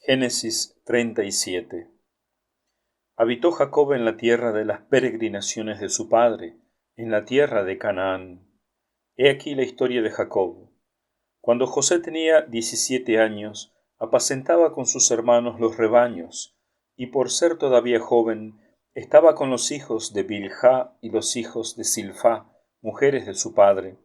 Génesis 37. Habitó Jacob en la tierra de las peregrinaciones de su padre, en la tierra de Canaán. He aquí la historia de Jacob. Cuando José tenía 17 años, apacentaba con sus hermanos los rebaños, y por ser todavía joven, estaba con los hijos de Bilhá y los hijos de Silfá, mujeres de su padre.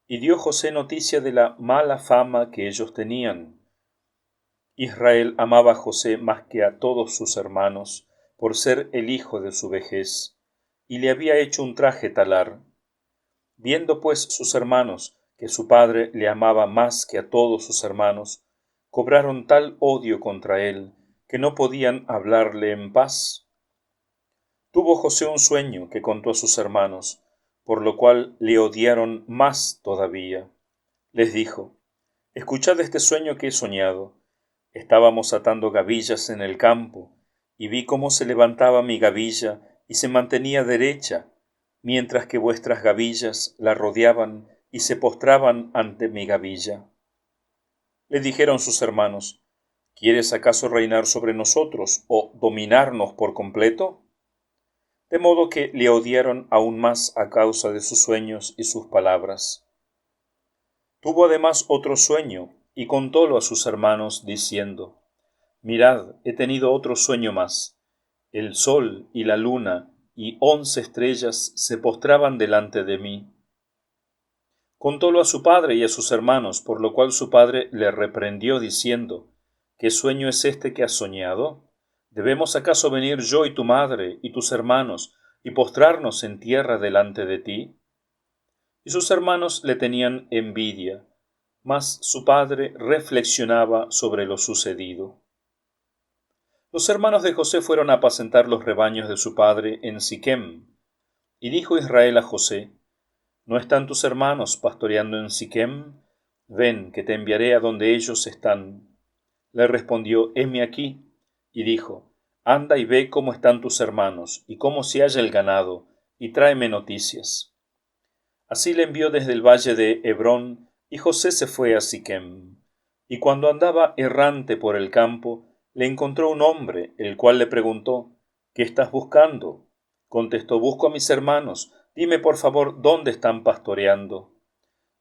Y dio José noticia de la mala fama que ellos tenían. Israel amaba a José más que a todos sus hermanos, por ser el hijo de su vejez, y le había hecho un traje talar. Viendo pues sus hermanos que su padre le amaba más que a todos sus hermanos, cobraron tal odio contra él, que no podían hablarle en paz. Tuvo José un sueño que contó a sus hermanos, por lo cual le odiaron más todavía. Les dijo: Escuchad este sueño que he soñado. Estábamos atando gavillas en el campo, y vi cómo se levantaba mi gavilla y se mantenía derecha, mientras que vuestras gavillas la rodeaban y se postraban ante mi gavilla. Le dijeron sus hermanos: ¿Quieres acaso reinar sobre nosotros o dominarnos por completo? De modo que le odiaron aún más a causa de sus sueños y sus palabras. Tuvo además otro sueño, y contólo a sus hermanos, diciendo: Mirad, he tenido otro sueño más. El sol y la luna y 11 estrellas se postraban delante de mí. Contólo a su padre y a sus hermanos, por lo cual su padre le reprendió, diciendo: ¿Qué sueño es este que has soñado? ¿Debemos acaso venir yo y tu madre y tus hermanos y postrarnos en tierra delante de ti? Y sus hermanos le tenían envidia, mas su padre reflexionaba sobre lo sucedido. Los hermanos de José fueron a apacentar los rebaños de su padre en Siquem. Y dijo Israel a José: ¿No están tus hermanos pastoreando en Siquem? Ven, que te enviaré a donde ellos están. Le respondió: Heme aquí. Y dijo: Anda y ve cómo están tus hermanos, y cómo se halla el ganado, y tráeme noticias. Así le envió desde el valle de Hebrón, y José se fue a Siquem. Y cuando andaba errante por el campo, le encontró un hombre, el cual le preguntó: ¿Qué estás buscando? Contestó: Busco a mis hermanos. Dime por favor dónde están pastoreando.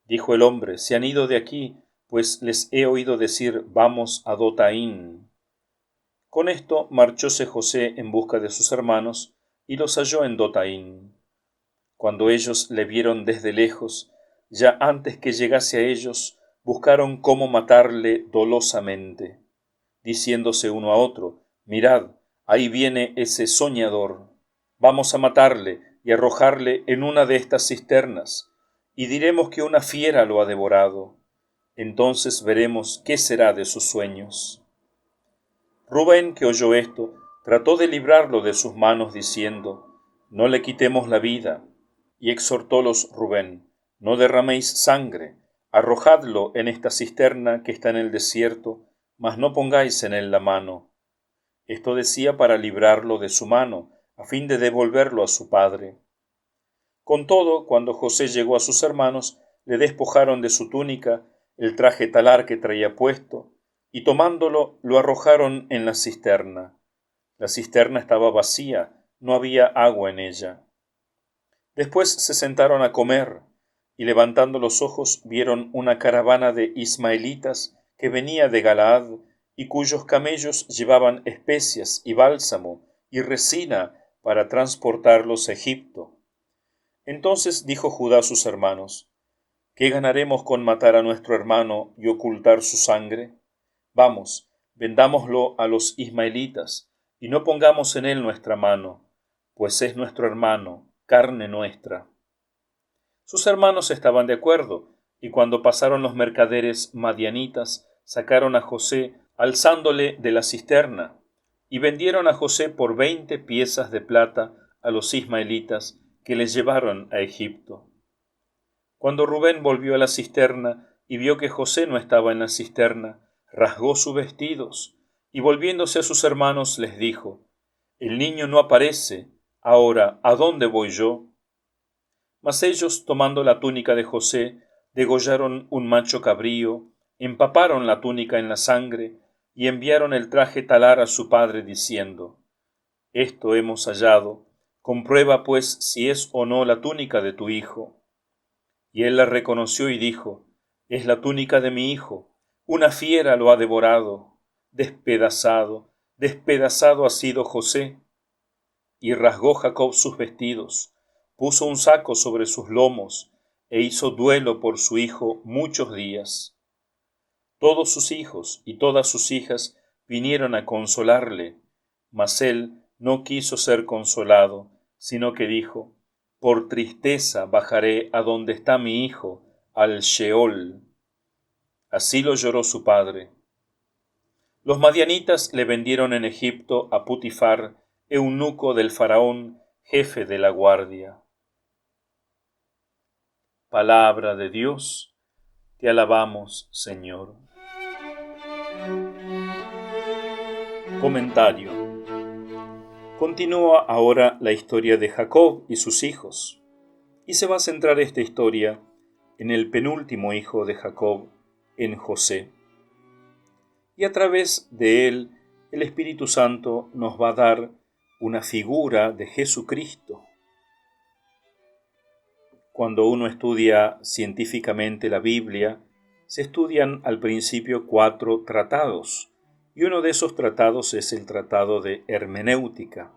Dijo el hombre: Se han ido de aquí, pues les he oído decir: Vamos a Dotaín. Con esto marchóse José en busca de sus hermanos, y los halló en Dotaín. Cuando ellos le vieron desde lejos, ya antes que llegase a ellos, buscaron cómo matarle dolosamente, diciéndose uno a otro: Mirad, ahí viene ese soñador. Vamos a matarle y arrojarle en una de estas cisternas, y diremos que una fiera lo ha devorado. Entonces veremos qué será de sus sueños. Rubén, que oyó esto, trató de librarlo de sus manos, diciendo: No le quitemos la vida. Y exhortólos Rubén: No derraméis sangre, arrojadlo en esta cisterna que está en el desierto, mas no pongáis en él la mano. Esto decía para librarlo de su mano, a fin de devolverlo a su padre. Con todo, cuando José llegó a sus hermanos, le despojaron de su túnica, el traje talar que traía puesto, y tomándolo, lo arrojaron en la cisterna. La cisterna estaba vacía, no había agua en ella. Después se sentaron a comer, y levantando los ojos vieron una caravana de ismaelitas que venía de Galaad, y cuyos camellos llevaban especias y bálsamo y resina para transportarlos a Egipto. Entonces dijo Judá a sus hermanos: ¿Qué ganaremos con matar a nuestro hermano y ocultar su sangre? Vamos, vendámoslo a los ismaelitas, y no pongamos en él nuestra mano, pues es nuestro hermano, carne nuestra. Sus hermanos estaban de acuerdo, y cuando pasaron los mercaderes madianitas, sacaron a José, alzándole de la cisterna, y vendieron a José por 20 piezas de plata a los ismaelitas, que les llevaron a Egipto. Cuando Rubén volvió a la cisterna y vio que José no estaba en la cisterna, rasgó sus vestidos, y volviéndose a sus hermanos les dijo: El niño no aparece. Ahora, ¿a dónde voy yo? Mas ellos, tomando la túnica de José, degollaron un macho cabrío, empaparon la túnica en la sangre, y enviaron el traje talar a su padre diciendo: Esto hemos hallado, comprueba pues si es o no la túnica de tu hijo. Y él la reconoció y dijo: Es la túnica de mi hijo, una fiera lo ha devorado, despedazado, despedazado ha sido José. Y rasgó Jacob sus vestidos, puso un saco sobre sus lomos, e hizo duelo por su hijo muchos días. Todos sus hijos y todas sus hijas vinieron a consolarle, mas él no quiso ser consolado, sino que dijo: Por tristeza bajaré a donde está mi hijo, al Sheol. Así lo lloró su padre. Los madianitas le vendieron en Egipto a Putifar, eunuco del faraón, jefe de la guardia. Palabra de Dios, te alabamos, Señor. Comentario. Continúa ahora la historia de Jacob y sus hijos, y se va a centrar esta historia en el penúltimo hijo de Jacob, en José. Y a través de él, el Espíritu Santo nos va a dar una figura de Jesucristo. Cuando uno estudia científicamente la Biblia, se estudian al principio 4 tratados, y uno de esos tratados es el Tratado de Hermenéutica,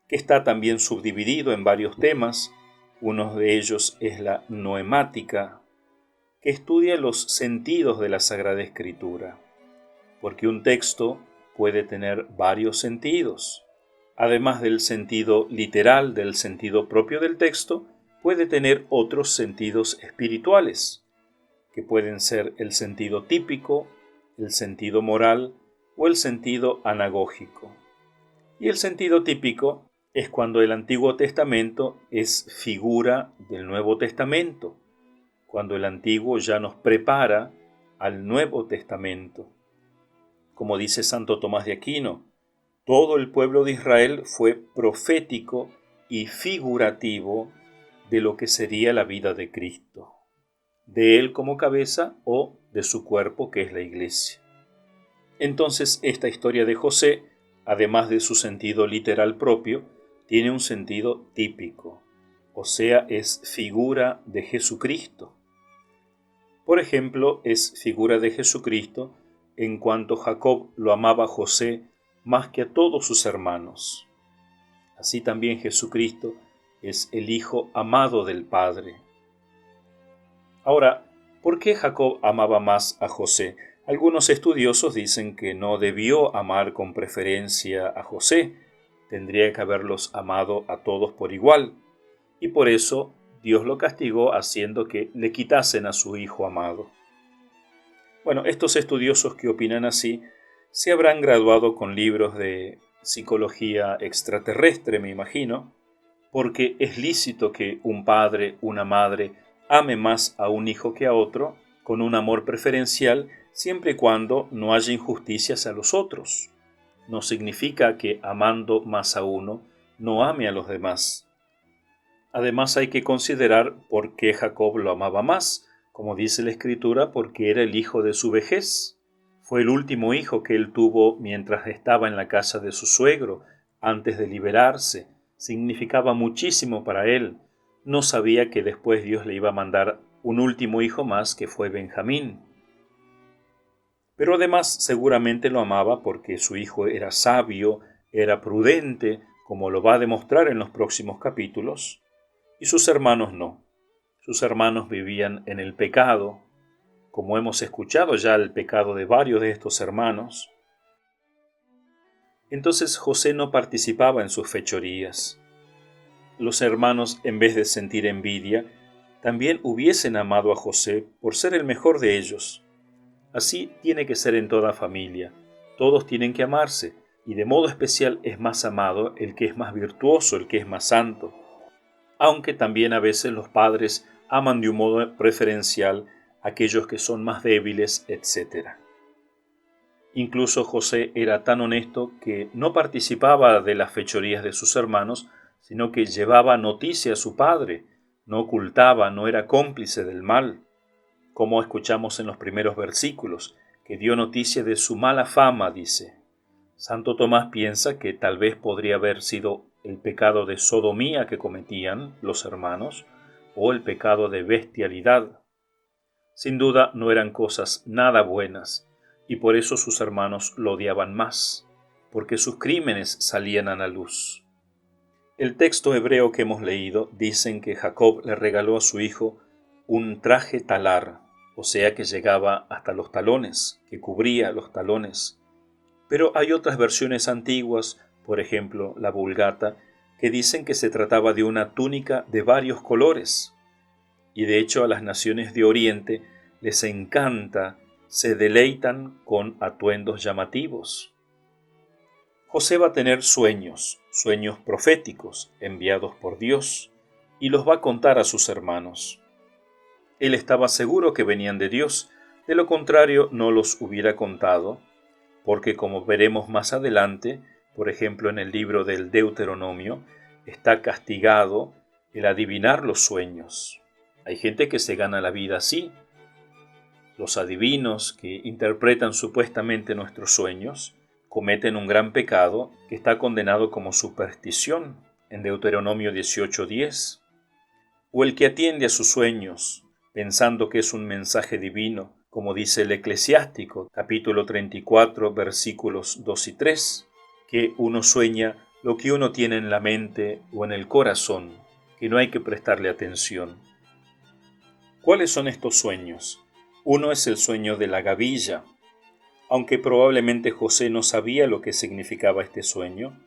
que está también subdividido en varios temas. Uno de ellos es la noemática, que estudia los sentidos de la Sagrada Escritura, porque un texto puede tener varios sentidos. Además del sentido literal, del sentido propio del texto, puede tener otros sentidos espirituales, que pueden ser el sentido típico, el sentido moral o el sentido anagógico. Y el sentido típico es cuando el Antiguo Testamento es figura del Nuevo Testamento, cuando el Antiguo ya nos prepara al Nuevo Testamento. Como dice Santo Tomás de Aquino, todo el pueblo de Israel fue profético y figurativo de lo que sería la vida de Cristo, de Él como cabeza o de su cuerpo, que es la Iglesia. Entonces, esta historia de José, además de su sentido literal propio, tiene un sentido típico, o sea, es figura de Jesucristo. Por ejemplo, es figura de Jesucristo en cuanto Jacob lo amaba a José más que a todos sus hermanos. Así también Jesucristo es el Hijo amado del Padre. Ahora, ¿por qué Jacob amaba más a José? Algunos estudiosos dicen que no debió amar con preferencia a José, tendría que haberlos amado a todos por igual, y por eso Dios lo castigó haciendo que le quitasen a su hijo amado. Bueno, estos estudiosos que opinan así se habrán graduado con libros de psicología extraterrestre, me imagino, porque es lícito que un padre, una madre, ame más a un hijo que a otro, con un amor preferencial, siempre y cuando no haya injusticias a los otros. No significa que amando más a uno, no ame a los demás. Además hay que considerar por qué Jacob lo amaba más, como dice la Escritura, porque era el hijo de su vejez. Fue el último hijo que él tuvo mientras estaba en la casa de su suegro, antes de liberarse. Significaba muchísimo para él. No sabía que después Dios le iba a mandar un último hijo más, que fue Benjamín. Pero además seguramente lo amaba porque su hijo era sabio, era prudente, como lo va a demostrar en los próximos capítulos, y sus hermanos no. Sus hermanos vivían en el pecado, como hemos escuchado ya el pecado de varios de estos hermanos. Entonces José no participaba en sus fechorías. Los hermanos, en vez de sentir envidia, también hubiesen amado a José por ser el mejor de ellos. Así tiene que ser en toda familia. Todos tienen que amarse, y de modo especial es más amado el que es más virtuoso, el que es más santo. Aunque también a veces los padres aman de un modo preferencial a aquellos que son más débiles, etc. Incluso José era tan honesto que no participaba de las fechorías de sus hermanos, sino que llevaba noticia a su padre, no ocultaba, no era cómplice del mal, como escuchamos en los primeros versículos, que dio noticia de su mala fama, dice. Santo Tomás piensa que tal vez podría haber sido el pecado de sodomía que cometían los hermanos o el pecado de bestialidad. Sin duda no eran cosas nada buenas y por eso sus hermanos lo odiaban más, porque sus crímenes salían a la luz. El texto hebreo que hemos leído dicen que Jacob le regaló a su hijo un traje talar, o sea que llegaba hasta los talones, que cubría los talones. Pero hay otras versiones antiguas, por ejemplo la Vulgata, que dicen que se trataba de una túnica de varios colores. Y de hecho a las naciones de Oriente les encanta, se deleitan con atuendos llamativos. José va a tener sueños proféticos enviados por Dios, y los va a contar a sus hermanos. Él estaba seguro que venían de Dios, de lo contrario no los hubiera contado, porque como veremos más adelante, por ejemplo en el libro del Deuteronomio, está castigado el adivinar los sueños. Hay gente que se gana la vida así. Los adivinos que interpretan supuestamente nuestros sueños cometen un gran pecado que está condenado como superstición en Deuteronomio 18:10. O el que atiende a sus sueños pensando que es un mensaje divino, como dice el Eclesiástico, capítulo 34, versículos 2 y 3, que uno sueña lo que uno tiene en la mente o en el corazón, que no hay que prestarle atención. ¿Cuáles son estos sueños? Uno es el sueño de la gavilla. Aunque probablemente José no sabía lo que significaba este sueño,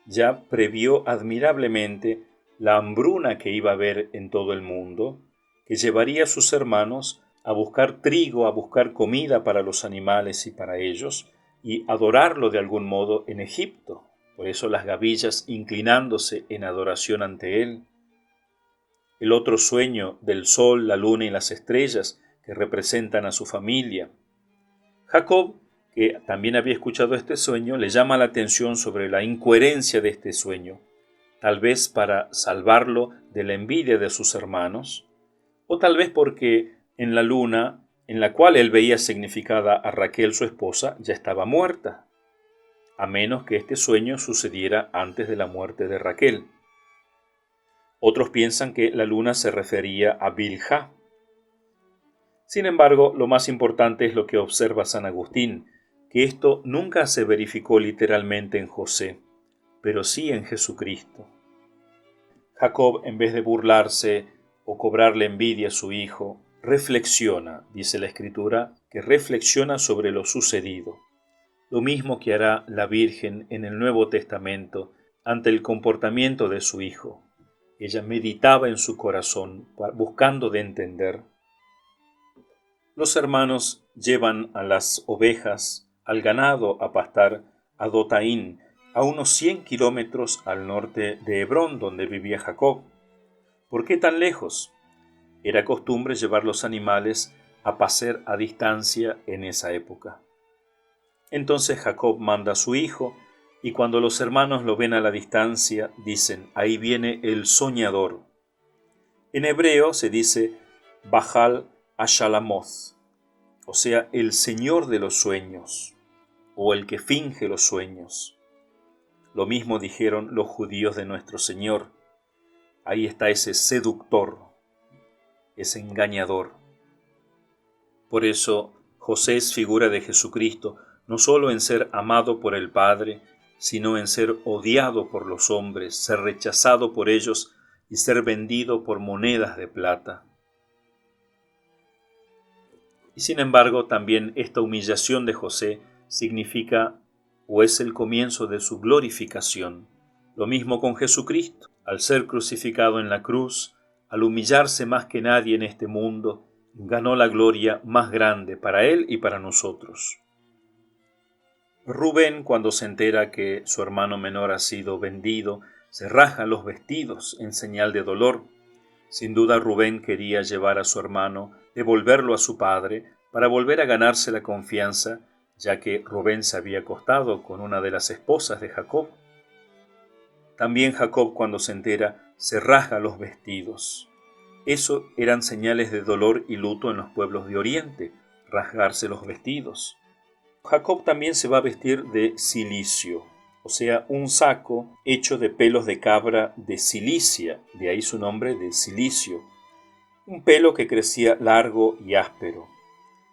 ya previó admirablemente la hambruna que iba a haber en todo el mundo, que llevaría a sus hermanos a buscar trigo, a buscar comida para los animales y para ellos, y adorarlo de algún modo en Egipto. Por eso las gavillas inclinándose en adoración ante él. El otro sueño del sol, la luna y las estrellas que representan a su familia. Jacob, que también había escuchado este sueño, le llama la atención sobre la incoherencia de este sueño, tal vez para salvarlo de la envidia de sus hermanos, o tal vez porque en la luna, en la cual él veía significada a Raquel su esposa, ya estaba muerta, a menos que este sueño sucediera antes de la muerte de Raquel. Otros piensan que la luna se refería a Bilhá. Sin embargo, lo más importante es lo que observa San Agustín, que esto nunca se verificó literalmente en José, pero sí en Jesucristo. Jacob, en vez de burlarse o cobrarle envidia a su hijo, reflexiona, dice la Escritura, que reflexiona sobre lo sucedido, lo mismo que hará la Virgen en el Nuevo Testamento ante el comportamiento de su hijo. Ella meditaba en su corazón, buscando de entender. Los hermanos llevan a las ovejas, al ganado a pastar a Dotaín, a unos 100 kilómetros al norte de Hebrón, donde vivía Jacob. ¿Por qué tan lejos? Era costumbre llevar los animales a pacer a distancia en esa época. Entonces Jacob manda a su hijo, y cuando los hermanos lo ven a la distancia, dicen, ahí viene el soñador. En hebreo se dice Bajal Ashalamoth, o sea, el señor de los sueños, o el que finge los sueños. Lo mismo dijeron los judíos de nuestro Señor. Ahí está ese seductor, ese engañador. Por eso José es figura de Jesucristo, no solo en ser amado por el Padre, sino en ser odiado por los hombres, ser rechazado por ellos y ser vendido por monedas de plata. Y sin embargo, también esta humillación de José significa o es el comienzo de su glorificación. Lo mismo con Jesucristo. Al ser crucificado en la cruz, al humillarse más que nadie en este mundo, ganó la gloria más grande para él y para nosotros. Rubén, cuando se entera que su hermano menor ha sido vendido, se rasga los vestidos en señal de dolor. Sin duda Rubén quería llevar a su hermano, devolverlo a su padre, para volver a ganarse la confianza, ya que Rubén se había acostado con una de las esposas de Jacob. También Jacob, cuando se entera, se rasga los vestidos. Eso eran señales de dolor y luto en los pueblos de Oriente, rasgarse los vestidos. Jacob también se va a vestir de cilicio, o sea, un saco hecho de pelos de cabra de Cilicia, de ahí su nombre de cilicio, un pelo que crecía largo y áspero.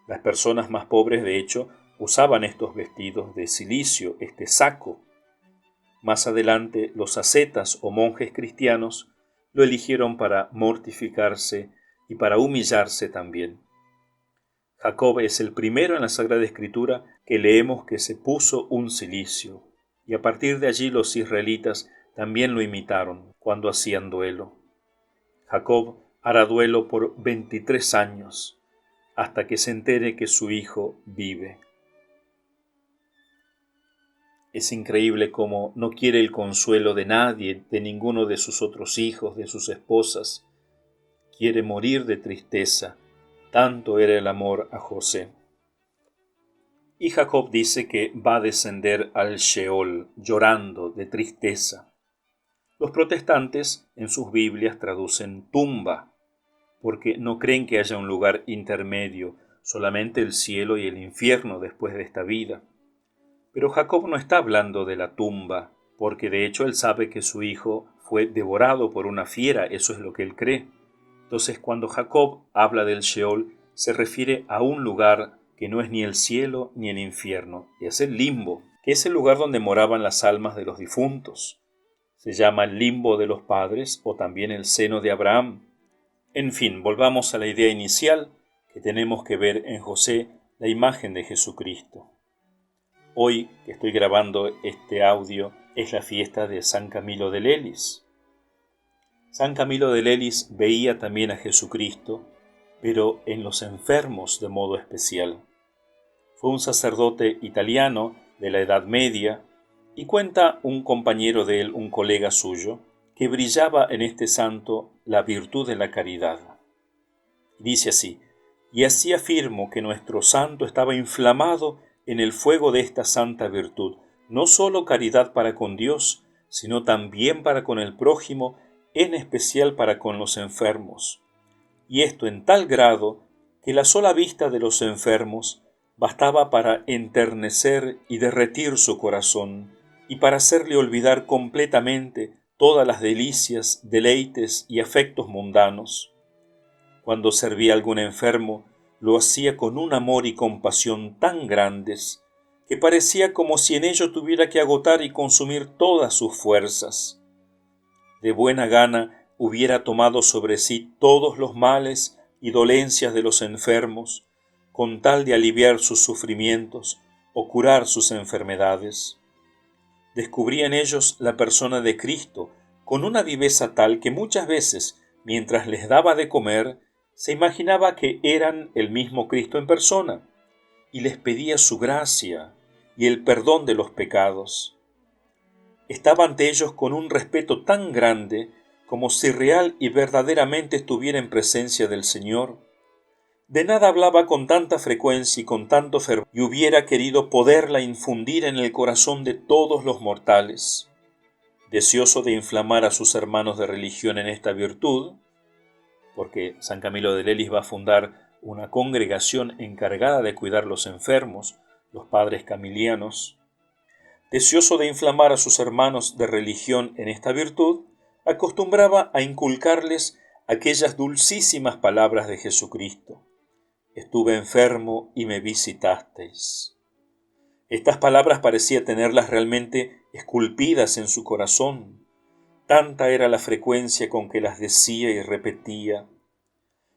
Las personas más pobres, de hecho, usaban estos vestidos de cilicio, este saco. Más adelante, los ascetas o monjes cristianos lo eligieron para mortificarse y para humillarse también. Jacob es el primero en la Sagrada Escritura que leemos que se puso un cilicio, y a partir de allí los israelitas también lo imitaron cuando hacían duelo. Jacob hará duelo por 23 años, hasta que se entere que su hijo vive. Es increíble cómo no quiere el consuelo de nadie, de ninguno de sus otros hijos, de sus esposas. Quiere morir de tristeza. Tanto era el amor a José. Y Jacob dice que va a descender al Sheol, llorando de tristeza. Los protestantes en sus Biblias traducen tumba, porque no creen que haya un lugar intermedio, solamente el cielo y el infierno después de esta vida. Pero Jacob no está hablando de la tumba, porque de hecho él sabe que su hijo fue devorado por una fiera, eso es lo que él cree. Entonces, cuando Jacob habla del Sheol, se refiere a un lugar que no es ni el cielo ni el infierno, es el limbo, que es el lugar donde moraban las almas de los difuntos. Se llama el limbo de los padres o también el seno de Abraham. En fin, volvamos a la idea inicial, que tenemos que ver en José la imagen de Jesucristo. Hoy, que estoy grabando este audio, es la fiesta de San Camilo de Lelis. San Camilo de Lelis veía también a Jesucristo, pero en los enfermos de modo especial. Fue un sacerdote italiano de la Edad Media, y cuenta un compañero de él, un colega suyo, que brillaba en este santo la virtud de la caridad. Dice así: y así afirmo que nuestro santo estaba inflamado en el fuego de esta santa virtud, no sólo caridad para con Dios, sino también para con el prójimo, en especial para con los enfermos. Y esto en tal grado que la sola vista de los enfermos bastaba para enternecer y derretir su corazón, y para hacerle olvidar completamente todas las delicias, deleites y afectos mundanos. Cuando servía a algún enfermo, lo hacía con un amor y compasión tan grandes, que parecía como si en ello tuviera que agotar y consumir todas sus fuerzas. De buena gana hubiera tomado sobre sí todos los males y dolencias de los enfermos, con tal de aliviar sus sufrimientos o curar sus enfermedades. Descubría en ellos la persona de Cristo, con una viveza tal que muchas veces, mientras les daba de comer, se imaginaba que eran el mismo Cristo en persona, y les pedía su gracia y el perdón de los pecados. Estaba ante ellos con un respeto tan grande como si real y verdaderamente estuviera en presencia del Señor. De nada hablaba con tanta frecuencia y con tanto fervor, y hubiera querido poderla infundir en el corazón de todos los mortales. Deseoso de inflamar a sus hermanos de religión en esta virtud, porque San Camilo de Lelis va a fundar una congregación encargada de cuidar los enfermos, los padres camilianos. Deseoso de inflamar a sus hermanos de religión en esta virtud, acostumbraba a inculcarles aquellas dulcísimas palabras de Jesucristo: estuve enfermo y me visitasteis. Estas palabras parecía tenerlas realmente esculpidas en su corazón. Tanta era la frecuencia con que las decía y repetía.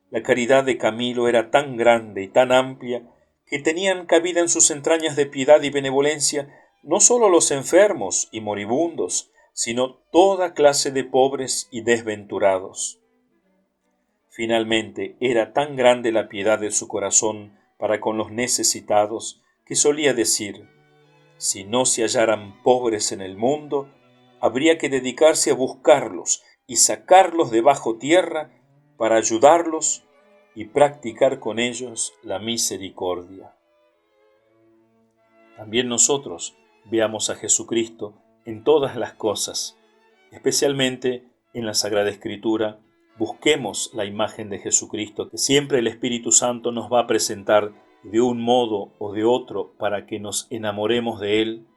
La caridad de Camilo era tan grande y tan amplia que tenían cabida en sus entrañas de piedad y benevolencia no sólo los enfermos y moribundos, sino toda clase de pobres y desventurados. Finalmente, era tan grande la piedad de su corazón para con los necesitados que solía decir: si no se hallaran pobres en el mundo, habría que dedicarse a buscarlos y sacarlos de bajo tierra para ayudarlos y practicar con ellos la misericordia. También nosotros veamos a Jesucristo en todas las cosas, especialmente en la Sagrada Escritura. Busquemos la imagen de Jesucristo que siempre el Espíritu Santo nos va a presentar de un modo o de otro para que nos enamoremos de Él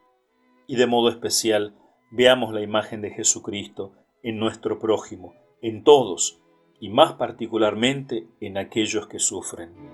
y de modo especial veamos la imagen de Jesucristo en nuestro prójimo, en todos y más particularmente en aquellos que sufren.